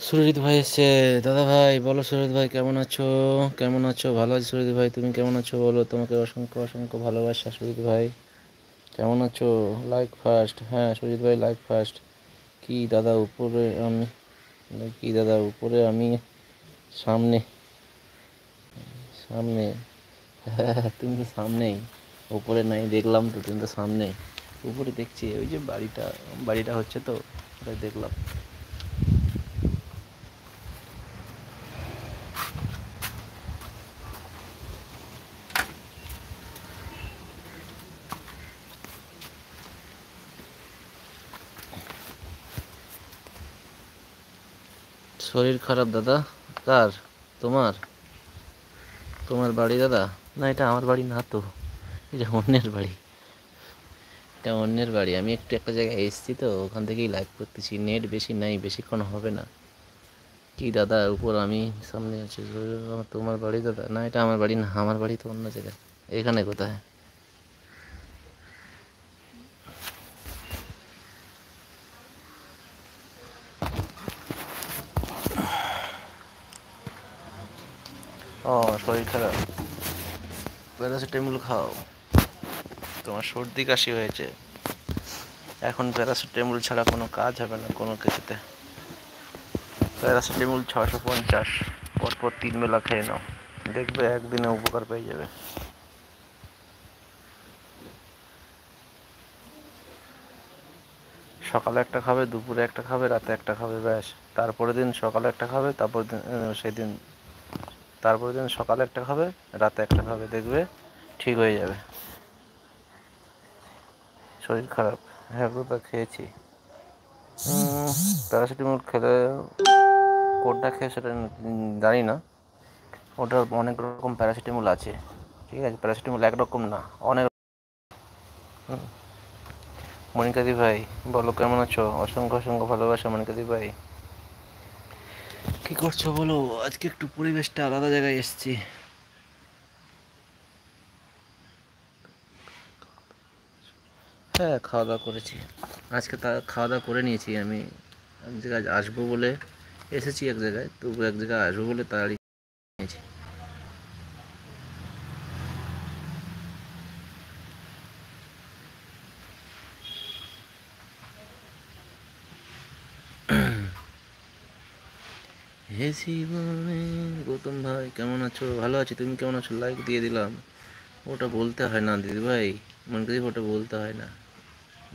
সুরজিৎ ভাই এসছে। দাদা ভাই বলো, সুরজিৎ ভাই কেমন আছো? কেমন আছো? ভালো আছি সুরজিৎ ভাই, তুমি কেমন আছো বলো? তোমাকে অসংখ্য অসংখ্য ভালোবাসা সুরজিৎ ভাই। কেমন আছো? লাইক ফার্স্ট, হ্যাঁ সুরজিৎ ভাই লাইক ফার্স্ট। কি দাদা উপরে আমি, কি দাদা উপরে আমি, সামনে সামনে হ্যাঁ তুমি তো সামনেই, উপরে নাই দেখলাম তো, তুমি তো সামনে। উপরে দেখছি ওই যে বাড়িটা, বাড়িটা হচ্ছে তো, ওটাই দেখলাম। শরীর খারাপ দাদা? কার? তোমার? তোমার বাড়ি দাদা? না এটা আমার বাড়ি না তো, এটা অন্যের বাড়ি। এটা অন্যের বাড়ি, আমি একটু একটা জায়গায় এসেছি তো, ওখান থেকেই লাইভ করতেছি। নেট বেশি নাই, বেশিক্ষণ হবে না। কি দাদা উপর আমি, সামনে আছি। তোমার বাড়ি দাদা? না এটা আমার বাড়ি না, আমার বাড়ি তো অন্য জায়গায়। এখানে কোথায়? ও শরীর খারাপ, প্যারাসিটামল খাও। তোমার সর্দি কাশি হয়েছে, এখন প্যারাসিটামল ছাড়া কোনো কাজ হবে না কোনো কিছুতে। প্যারাসিটামল 650, পরপর 3 বেলা খেয়ে নাও, দেখবে একদিনে উপকার পেয়ে যাবে। সকালে একটা খাবে, দুপুরে একটা খাবে, রাতে একটা খাবে, ব্যাস। তারপরের দিন সকালে একটা খাবে, তারপর দিন সেদিন, তারপরের দিন সকালে একটা খাবে, রাতে একটা খাবে, দেখবে ঠিক হয়ে যাবে। শরীর খারাপ? হ্যাঁ ওটা খেয়েছি। প্যারাসিটামল খেলে, কোনটা খেয়ে সেটা জানি না। ওটা অনেক রকম প্যারাসিটামল আছে, ঠিক আছে? প্যারাসিটামল একরকম না, অনেক। মনিকাদি ভাই বলো কেমন আছো? অসংখ্য অসংখ্য ভালোবাসা মনিকাদি ভাই। কি করছো বলো? আজকে একটু পরিবেশটা আলাদা জায়গায় এসেছি। হ্যাঁ খাওয়া দাওয়া করেছি, আজকে তা খাওয়া দাওয়া করে নিয়েছি। আমি এক জায়গায় আসবো বলে এসেছি, এক জায়গায়, তবু এক জায়গায় আসবো বলে তাড়াতাড়ি নিয়েছি। হে জীবনে, গৌতম ভাই কেমন আছো? ভালো আছি, তুমি কেমন আছো? লাইক দিয়ে দিলাম। ওটা বলতে হয় না দিদি ভাই, মনে করি ওটা বলতে হয় না,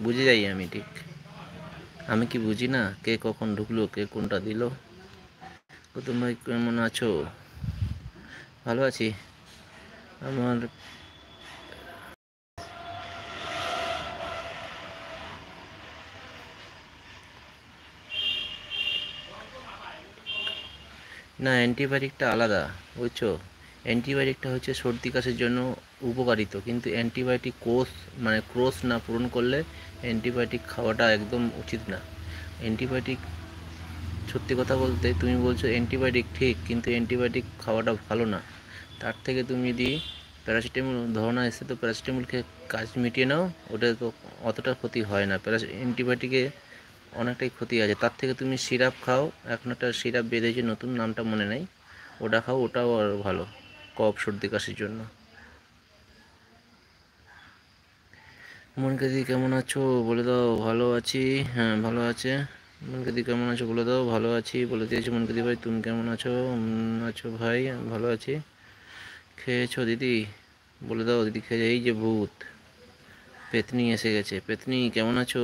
বুঝে যাই আমি ঠিক। আমি কি বুঝি না কে কখন ঢুকলো, কে কোনটা দিল? গৌতম ভাই কেমন আছো? ভালো আছি। আমার, না অ্যান্টিবায়োটিকটা আলাদা, বুঝছো? অ্যান্টিবায়োটিকটা হচ্ছে সর্দি কাশির জন্য উপকারিত, কিন্তু অ্যান্টিবায়োটিক কোর্স, মানে কোর্স না পূরণ করলে অ্যান্টিবায়োটিক খাওয়াটা একদম উচিত না। অ্যান্টিবায়োটিক, সত্যি কথা বলতে তুমি বলছো অ্যান্টিবায়োটিক ঠিক, কিন্তু অ্যান্টিবায়োটিক খাওয়াটা ভালো না। তার থেকে তুমি যদি প্যারাসিটামল, ধরো না এসে তো প্যারাসিটামল খেয়ে কাজ মিটিয়ে নাও, ওটা তো অতটা ক্ষতি হয় না। অ্যান্টিবায়োটিকে অনেকটাই ক্ষতি আছে। তার থেকে তুমি সিরাপ খাও, এখন একটা সিরাপ বেরিয়েছে নতুন, নামটা মনে নেই, ওটা খাও, ওটাও আর ভালো কফ সর্দি কাশির জন্য। মনিকাদি কেমন আছো বলে দাও? ভালো আছি, হ্যাঁ ভালো আছে। মনিকাদি কেমন আছো বলে দাও? ভালো আছি বলে দিয়েছি মনিকাদি ভাই, তুমি কেমন আছো? আছো ভাই? আমি ভালো আছি। খেয়েছো দিদি? বলে দাও দিদি খেয়ে। এই যে ভূত পেতনি এসে গেছে, পেতনি কেমন আছো?